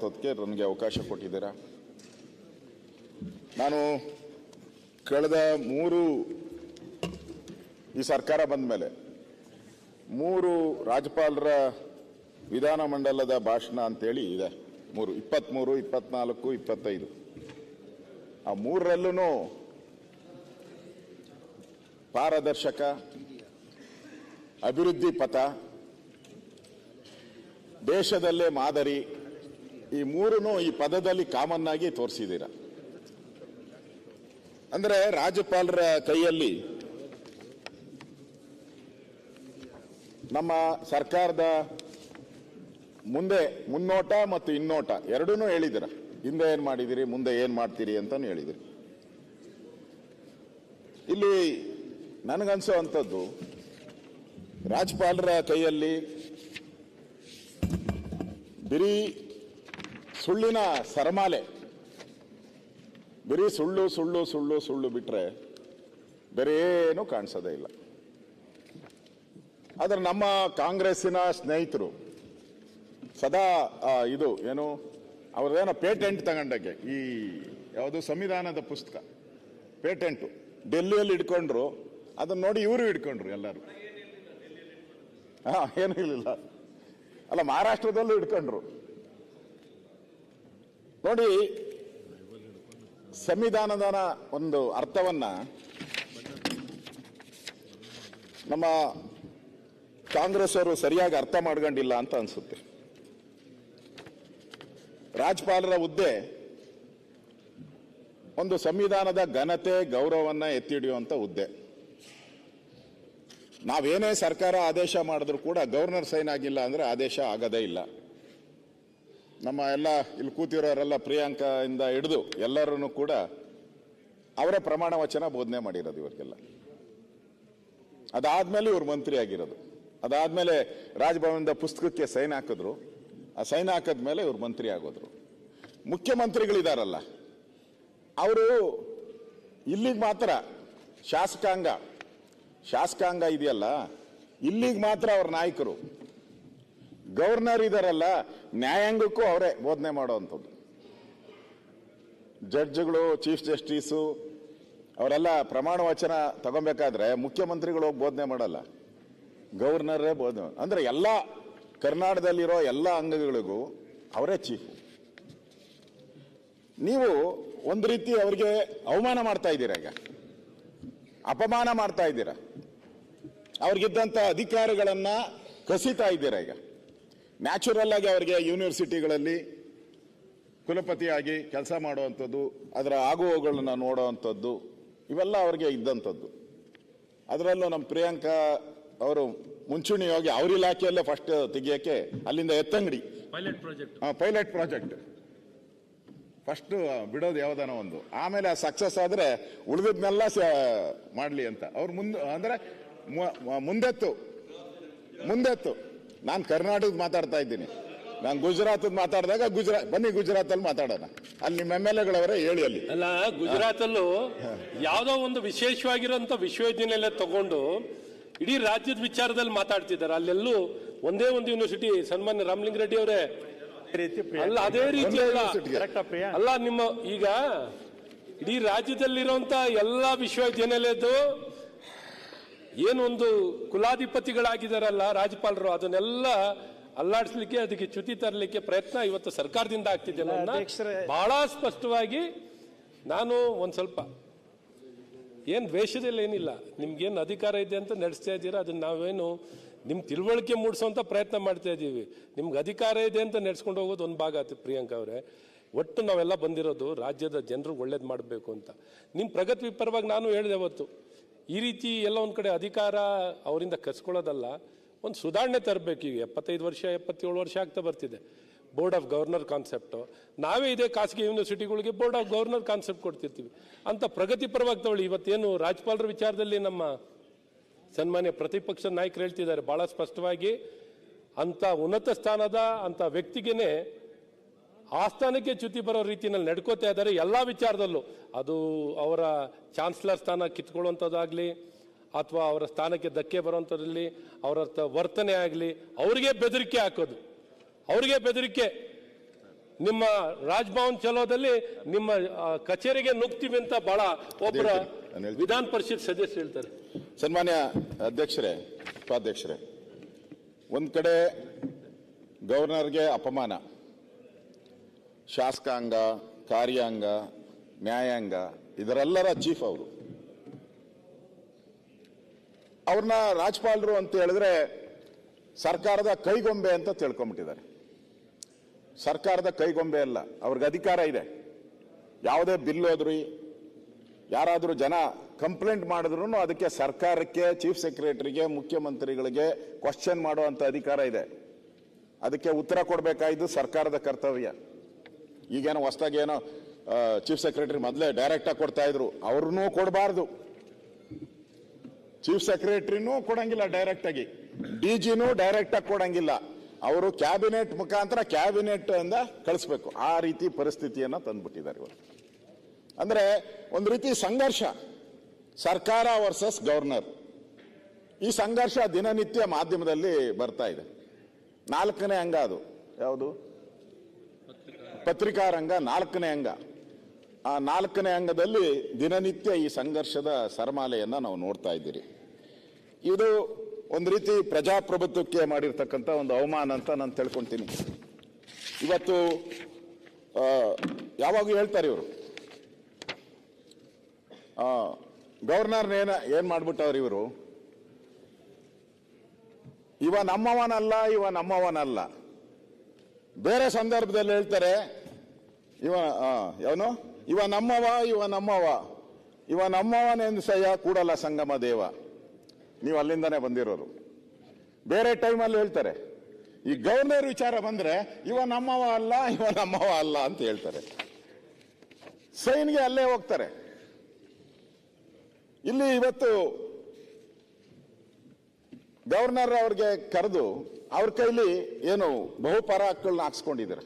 ಮಾತಾಡುವಂಥದ್ದಕ್ಕೆ ನನಗೆ ಅವಕಾಶ ಕೊಟ್ಟಿದ್ದೀರಾ. ನಾನು ಕಳೆದ ಈ ಸರ್ಕಾರ ಬಂದ ಮೇಲೆ 3 ರಾಜ್ಯಪಾಲರ ವಿಧಾನಮಂಡಲದ ಭಾಷಣ ಅಂತೇಳಿ ಇದೆ. 23, 24, 25. ಆ 3ರಲ್ಲೂ ಪಾರದರ್ಶಕ, ಅಭಿವೃದ್ಧಿ ಪಥ, ದೇಶದಲ್ಲೇ ಮಾದರಿ, ಈ 3 ಈ ಪದದಲ್ಲಿ ಕಾಮನ್ ಆಗಿ ತೋರಿಸಿದ್ದೀರ. ಅಂದ್ರೆ ರಾಜ್ಯಪಾಲರ ಕೈಯಲ್ಲಿ ನಮ್ಮ ಸರ್ಕಾರದ ಮುನ್ನೋಟ ಮತ್ತು ಹಿನ್ನೋಟ ಎರಡನ್ನೂ ಹೇಳಿದಿರ. ಹಿಂದೆ ಏನ್ ಮಾಡಿದಿರಿ, ಮುಂದೆ ಏನ್ ಮಾಡ್ತೀರಿ ಅಂತಾನು ಹೇಳಿದಿರಿ. ಇಲ್ಲಿ ನನಗನ್ಸೋವಂಥದ್ದು, ರಾಜ್ಯಪಾಲರ ಕೈಯಲ್ಲಿ ಬರೀ ಸುಳ್ಳಿನ ಸರಮಾಲೆ, ಬರೀ ಸುಳ್ಳು ಸುಳ್ಳು ಸುಳ್ಳು ಸುಳ್ಳು ಬಿಟ್ರೆ ಬೇರೆ ಏನು ಕಾಣಿಸೋದೇ ಇಲ್ಲ. ಆದ್ರೆ ನಮ್ಮ ಕಾಂಗ್ರೆಸ್ಸಿನ ಸ್ನೇಹಿತರು ಸದಾ ಇದು ಏನು ಅವ್ರದ್ದೇನೋ ಪೇಟೆಂಟ್ ತಗೊಂಡಾಗೆ, ಈ ಯಾವುದು ಸಂವಿಧಾನದ ಪುಸ್ತಕ ಪೇಟೆಂಟು ಡೆಲ್ಲಿಯಲ್ಲಿ ಇಟ್ಕೊಂಡ್ರು, ಅದನ್ನ ನೋಡಿ ಇವರು ಹಿಡ್ಕೊಂಡ್ರು ಎಲ್ಲರೂ. ಏನೂ ಇಲ್ಲ, ಅಲ್ಲ ಮಹಾರಾಷ್ಟ್ರದಲ್ಲೂ ಹಿಡ್ಕೊಂಡ್ರು. ನೋಡಿ, ಸಂವಿಧಾನದ ಒಂದು ಅರ್ಥವನ್ನ ನಮ್ಮ ಕಾಂಗ್ರೆಸ್ ಅವರು ಸರಿಯಾಗಿ ಅರ್ಥ ಮಾಡ್ಕೊಂಡಿಲ್ಲ ಅಂತ ಅನ್ಸುತ್ತೆ. ರಾಜ್ಯಪಾಲರ ಹುದ್ದೆ ಒಂದು ಸಂವಿಧಾನದ ಘನತೆ ಗೌರವವನ್ನ ಎತ್ತಿ ಹಿಡಿಯುವಂತ ಹುದ್ದೆ. ನಾವೇನೇ ಸರ್ಕಾರ ಆದೇಶ ಮಾಡಿದ್ರು ಕೂಡ ಗವರ್ನರ್ ಸೈನ್ ಆಗಿಲ್ಲ ಅಂದ್ರೆ ಆದೇಶ ಆಗದೇ ಇಲ್ಲ. ನಮ್ಮ ಎಲ್ಲ ಇಲ್ಲಿ ಕೂತಿರೋರೆಲ್ಲ ಪ್ರಿಯಾಂಕಾ ಇಂದ ಹಿಡಿದು ಎಲ್ಲರೂ ಕೂಡ ಅವರೇ ಪ್ರಮಾಣ ವಚನ ಬೋಧನೆ ಮಾಡಿರೋದು ಇವರಿಗೆಲ್ಲ. ಅದಾದ್ಮೇಲೆ ಇವ್ರು ಮಂತ್ರಿ ಆಗಿರೋದು. ಅದಾದ್ಮೇಲೆ ರಾಜಭವನದ ಪುಸ್ತಕಕ್ಕೆ ಸೈನ್ ಹಾಕಿದ್ರು. ಆ ಸೈನ್ ಹಾಕಿದ್ಮೇಲೆ ಇವ್ರು ಮಂತ್ರಿ ಆಗೋದ್ರು. ಮುಖ್ಯಮಂತ್ರಿಗಳಿದಾರಲ್ಲ, ಅವರು ಇಲ್ಲಿಗೆ ಮಾತ್ರ ಶಾಸಕಾಂಗ ಇದೆಯಲ್ಲ, ಇಲ್ಲಿಗೆ ಮಾತ್ರ ಅವ್ರ ನಾಯಕರು. ಗವರ್ನರ್ ಇದಾರಲ್ಲ, ನ್ಯಾಯಾಂಗಕ್ಕೂ ಅವರೇ ಬೋಧನೆ ಮಾಡುವಂಥದ್ದು. ಜಡ್ಜ್ಗಳು, ಚೀಫ್ ಜಸ್ಟಿಸು ಅವರೆಲ್ಲ ಪ್ರಮಾಣ ವಚನ ತಗೊಬೇಕಾದ್ರೆ ಮುಖ್ಯಮಂತ್ರಿಗಳು ಹೋಗಿ ಬೋಧನೆ ಮಾಡಲ್ಲ, ಗವರ್ನರೇ ಬೋಧನೆ. ಅಂದ್ರೆ ಎಲ್ಲ ಕರ್ನಾಟಕದಲ್ಲಿರೋ ಎಲ್ಲ ಅಂಗಗಳಿಗೂ ಅವರೇ ಚೀಫ್. ನೀವು ಒಂದು ರೀತಿ ಅವರಿಗೆ ಅವಮಾನ ಮಾಡ್ತಾ ಇದ್ದೀರಾ, ಈಗ ಅಪಮಾನ ಮಾಡ್ತಾ ಇದ್ದೀರಾ, ಅವ್ರಿಗಿದ್ದಂಥ ಅಧಿಕಾರಗಳನ್ನ ಕಸಿತಾ ಇದ್ದೀರಾ. ಈಗ ನ್ಯಾಚುರಲ್ ಆಗಿ ಅವರಿಗೆ ಯೂನಿವರ್ಸಿಟಿಗಳಲ್ಲಿ ಕುಲಪತಿಯಾಗಿ ಕೆಲಸ ಮಾಡುವಂಥದ್ದು, ಅದರ ಆಗುವವುಗಳನ್ನ ನೋಡುವಂಥದ್ದು, ಇವೆಲ್ಲ ಅವ್ರಿಗೆ ಇದ್ದಂಥದ್ದು. ಅದರಲ್ಲೂ ನಮ್ಮ ಪ್ರಿಯಾಂಕಾ ಅವರು ಮುಂಚೂಣಿಯಾಗಿ ಅವ್ರ ಇಲಾಖೆಯಲ್ಲೇ ಫಸ್ಟ್ ತೆಗಿಯಕ್ಕೆ ಅಲ್ಲಿಂದ ಎತ್ತಂಗಡಿ ಪೈಲಟ್ ಪ್ರಾಜೆಕ್ಟ್ ಫಸ್ಟ್ ಬಿಡೋದು ಯಾವ್ದಾನ ಒಂದು, ಆಮೇಲೆ ಸಕ್ಸಸ್ ಆದ್ರೆ ಉಳಿದದ್ನೆಲ್ಲ ಮಾಡ್ಲಿ ಅಂತ ಅವ್ರು ಅಂದ್ರೆ ಮುಂದೆತ್ತು. ನಾನು ಕರ್ನಾಟಕದ ಮಾತಾಡ್ತಾ ಇದ್ದೀನಿ. ನಾನು ಗುಜರಾತ್ ಮಾತಾಡಿದಾಗ ಬನ್ನಿ ಗುಜರಾತ್ ಅಲ್ಲಿ ಮಾತಾಡೋಣ, ಅಲ್ಲಿ ನಿಮ್ಮ MLA ಗಳವರೇ ಹೇಳಿ. ಅಲ್ಲಿ ಅಲ್ಲ, ಗುಜರಾತ್ ಅಲ್ಲೂ ಯಾವ್ದೋ ಒಂದು ವಿಶೇಷವಾಗಿರುವಂತ ವಿಶ್ವವಿದ್ಯಾನಿಲಯ ತಗೊಂಡು ಇಡೀ ರಾಜ್ಯದ ವಿಚಾರದಲ್ಲಿ ಮಾತಾಡ್ತಿದ್ದಾರೆ. ಅಲ್ಲೆಲ್ಲೂ ಒಂದೇ ಒಂದು ಯೂನಿವರ್ಸಿಟಿ, ಸನ್ಮಾನ್ಯ ರಾಮಲಿಂಗ ರೆಡ್ಡಿ ಅವರೇ, ಅಲ್ಲ ಅದೇ ರೀತಿ ಅಲ್ಲ. ನಿಮ್ಮ ಈಗ ಇಡೀ ರಾಜ್ಯದಲ್ಲಿರುವಂತ ಎಲ್ಲಾ ವಿಶ್ವವಿದ್ಯಾನಿಲಯದ್ದು ಏನೊಂದು ಕುಲಾಧಿಪತಿಗಳಾಗಿದ್ದಾರಲ್ಲ ರಾಜ್ಯಪಾಲರು, ಅದನ್ನೆಲ್ಲ ಅಲ್ಲಾಡಿಸ್ಲಿಕ್ಕೆ, ಅದಕ್ಕೆ ಚ್ಯುತಿ ತರಲಿಕ್ಕೆ ಪ್ರಯತ್ನ ಇವತ್ತು ಸರ್ಕಾರದಿಂದ ಆಗ್ತಿದೆ. ಬಹಳ ಸ್ಪಷ್ಟವಾಗಿ ನಾನು ಒಂದ್ ಸ್ವಲ್ಪ ಏನ್ ದ್ವೇಷದಲ್ಲಿ ಏನಿಲ್ಲ, ನಿಮ್ಗೇನು ಅಧಿಕಾರ ಇದೆ ಅಂತ ನಡೆಸ್ತಾ ಇದ್ದೀರಾ, ಅದನ್ನ ನಾವೇನು ನಿಮ್ ತಿಳುವಳಿಕೆ ಮೂಡಿಸುವಂತ ಪ್ರಯತ್ನ ಮಾಡ್ತಾ ಇದ್ದೀವಿ. ನಿಮ್ಗೆ ಅಧಿಕಾರ ಇದೆ ಅಂತ ನಡೆಸ್ಕೊಂಡು ಹೋಗೋದು ಒಂದು ಭಾಗ ಆಯ್ತು. ಪ್ರಿಯಾಂಕಾ ಅವರೇ, ಒಟ್ಟು ನಾವೆಲ್ಲ ಬಂದಿರೋದು ರಾಜ್ಯದ ಜನರಿಗೆ ಒಳ್ಳೇದು ಮಾಡಬೇಕು ಅಂತ. ನಿಮ್ಮ ಪ್ರಗತಿ ಪರವಾಗಿ ನಾನು ಹೇಳಿದೆ ಅವತ್ತು, ಈ ರೀತಿ ಎಲ್ಲ ಒಂದ್ ಕಡೆ ಅಧಿಕಾರ ಅವರಿಂದ ಕಸ್ಕೊಳ್ಳೋದಲ್ಲ, ಒಂದು ಸುಧಾರಣೆ ತರಬೇಕು. ಈಗ 75 ವರ್ಷ 77 ವರ್ಷ ಆಗ್ತಾ ಬರ್ತಿದೆ. ಬೋರ್ಡ್ ಆಫ್ ಗವರ್ನರ್ ಕಾನ್ಸೆಪ್ಟು ನಾವೇ ಇದೆ ಖಾಸಗಿ ಯೂನಿವರ್ಸಿಟಿಗಳಿಗೆ ಬೋರ್ಡ್ ಆಫ್ ಗವರ್ನರ್ ಕಾನ್ಸೆಪ್ಟ್ ಕೊಡ್ತಿರ್ತೀವಿ ಅಂತ ಪ್ರಗತಿ ಪರವಾಗಿ ತಗೊಳ್ಳಿ. ಇವತ್ತೇನು ರಾಜ್ಯಪಾಲರ ವಿಚಾರದಲ್ಲಿ ನಮ್ಮ ಸನ್ಮಾನ್ಯ ಪ್ರತಿಪಕ್ಷ ನಾಯಕರು ಹೇಳ್ತಿದ್ದಾರೆ ಬಹಳ ಸ್ಪಷ್ಟವಾಗಿ, ಅಂತ ಉನ್ನತ ಸ್ಥಾನದ ಅಂತ ವ್ಯಕ್ತಿಗೇನೆ ಆ ಸ್ಥಾನಕ್ಕೆ ಚ್ಯುತಿ ಬರೋ ರೀತಿಯಲ್ಲಿ ನಡ್ಕೋತಾ ಇದ್ದಾರೆ ಎಲ್ಲಾ ವಿಚಾರದಲ್ಲೂ. ಅದು ಅವರ ಚಾನ್ಸಲರ್ ಸ್ಥಾನ ಕಿತ್ಕೊಳ್ಳುವಂಥದ್ದಾಗ್ಲಿ, ಅಥವಾ ಅವರ ಸ್ಥಾನಕ್ಕೆ ಧಕ್ಕೆ ಬರುವಂಥದ್ರಲ್ಲಿ ಅವರ ವರ್ತನೆ ಆಗಲಿ, ಅವರಿಗೆ ಬೆದರಿಕೆ ಹಾಕೋದು, ಅವರಿಗೆ ಬೆದರಿಕೆ. ನಿಮ್ಮ ರಾಜ್ಭವನ್ ಚಲೋದಲ್ಲಿ ನಿಮ್ಮ ಕಚೇರಿಗೆ ನುಗ್ತೀವಿ ಅಂತ ಬಹಳ ಒಬ್ಬರ ವಿಧಾನ ಪರಿಷತ್ ಸದಸ್ಯರು ಹೇಳ್ತಾರೆ. ಸನ್ಮಾನ್ಯ ಅಧ್ಯಕ್ಷರೇ, ಉಪಾಧ್ಯಕ್ಷರೇ, ಒಂದ್ ಕಡೆ ಗವರ್ನರ್ಗೆ ಅಪಮಾನ, ಶಾಸಕಾಂಗ, ಕಾರ್ಯಾಂಗ, ನ್ಯಾಯಾಂಗ ಇದರೆಲ್ಲರ ಚೀಫ್ ಅವರು. ಅವ್ರನ್ನ ರಾಜ್ಯಪಾಲರು ಅಂತ ಹೇಳಿದ್ರೆ ಸರ್ಕಾರದ ಕೈಗೊಂಬೆ ಅಂತ ತಿಳ್ಕೊಂಡ್ಬಿಟ್ಟಿದ್ದಾರೆ. ಸರ್ಕಾರದ ಕೈಗೊಂಬೆ ಅಲ್ಲ, ಅವ್ರಿಗೆ ಅಧಿಕಾರ ಇದೆ. ಯಾವುದೇ ಬಿಲ್ ಹೋದ್ರಿ, ಯಾರಾದರೂ ಜನ ಕಂಪ್ಲೇಂಟ್ ಮಾಡಿದ್ರು ಅದಕ್ಕೆ ಸರ್ಕಾರಕ್ಕೆ, ಚೀಫ್ ಸೆಕ್ರೆಟರಿಗೆ, ಮುಖ್ಯಮಂತ್ರಿಗಳಿಗೆ ಕ್ವಶನ್ ಮಾಡುವಂತ ಅಧಿಕಾರ ಇದೆ. ಅದಕ್ಕೆ ಉತ್ತರ ಕೊಡಬೇಕಾಗಿದ್ದು ಸರ್ಕಾರದ ಕರ್ತವ್ಯ. ಈಗೇನೋ ಹೊಸದಾಗಿ ಏನೋ ಚೀಫ್ ಸೆಕ್ರೆಟರಿ ಮೊದಲೇ ಡೈರೆಕ್ಟ್ ಆಗಿ ಕೊಡ್ತಾ ಇದ್ರು, ಅವ್ರನ್ನೂ ಕೊಡಬಾರ್ದು. ಚೀಫ್ ಸೆಕ್ರೆಟರಿನೂ ಕೊಡಂಗಿಲ್ಲ ಡೈರೆಕ್ಟ್ ಆಗಿ, ಡಿಜಿನೂ ಡೈರೆಕ್ಟ್ ಆಗಿ ಕೊಡಂಗಿಲ್ಲ. ಅವರು ಕ್ಯಾಬಿನೆಟ್ ಮುಖಾಂತರ ಕ್ಯಾಬಿನೆಟ್ ಇಂದ ಕಳಿಸ್ಬೇಕು. ಆ ರೀತಿ ಪರಿಸ್ಥಿತಿಯನ್ನ ತಂದ್ಬಿಟ್ಟಿದ್ದಾರೆ ಇವತ್ತು. ಅಂದ್ರೆ ಒಂದು ರೀತಿ ಸಂಘರ್ಷ, ಸರ್ಕಾರ ವರ್ಸಸ್ ಗವರ್ನರ್. ಈ ಸಂಘರ್ಷ ದಿನನಿತ್ಯ ಮಾಧ್ಯಮದಲ್ಲಿ ಬರ್ತಾ ಇದೆ. 4ನೇ ಅಂಗ ಅದು ಯಾವುದು? ಪತ್ರಿಕಾ ರಂಗ 4ನೇ ಅಂಗ. ಆ 4ನೇ ಅಂಗದಲ್ಲಿ ದಿನನಿತ್ಯ ಈ ಸಂಘರ್ಷದ ಸರಮಾಲೆಯನ್ನ ನಾವು ನೋಡ್ತಾ ಇದ್ದೀರಿ. ಇದು ಒಂದು ರೀತಿ ಪ್ರಜಾಪ್ರಭುತ್ವಕ್ಕೆ ಮಾಡಿರ್ತಕ್ಕಂಥ ಒಂದು ಅವಮಾನ ಅಂತ ನಾನು ತಿಳ್ಕೊಂತೀನಿ. ಇವತ್ತು ಯಾವಾಗ ಹೇಳ್ತಾರೆ ಇವರು, ಗವರ್ನರ್ ಏನ್ ಮಾಡ್ಬಿಟ್ಟವ್ರು ಇವರು, ಇವ ನಮ್ಮವನಲ್ಲ, ಇವ ನಮ್ಮವನಲ್ಲ. ಬೇರೆ ಸಂದರ್ಭದಲ್ಲಿ ಹೇಳ್ತಾರೆ ಇವನು ಇವ ನಮ್ಮವ, ಇವ ನಮ್ಮವ, ಇವ ನಮ್ಮವನೆಂದಸಯ್ಯ ಕೂಡಲ ಸಂಗಮ ದೇವ. ನೀವು ಅಲ್ಲಿಂದಾನೆ ಬಂದಿರೋರು. ಬೇರೆ ಟೈಮಲ್ಲಿ ಹೇಳ್ತಾರೆ. ಈ ಗವರ್ನರ್ ವಿಚಾರ ಬಂದ್ರೆ ಇವ ನಮ್ಮವ ಅಲ್ಲ, ಇವ ನಮ್ಮವ ಅಲ್ಲ ಅಂತ ಹೇಳ್ತಾರೆ. ಸೈನ್ಗೆ ಅಲ್ಲೇ ಹೋಗ್ತಾರೆ. ಇಲ್ಲಿ ಇವತ್ತು ಗವರ್ನರ್ ಅವ್ರಿಗೆ ಕರೆದು ಅವ್ರ ಕೈಲಿ ಏನು ಬಹುಪರ ಹಕ್ಕುಗಳನ್ನ ಹಾಕ್ಸ್ಕೊಂಡಿದ್ದಾರೆ.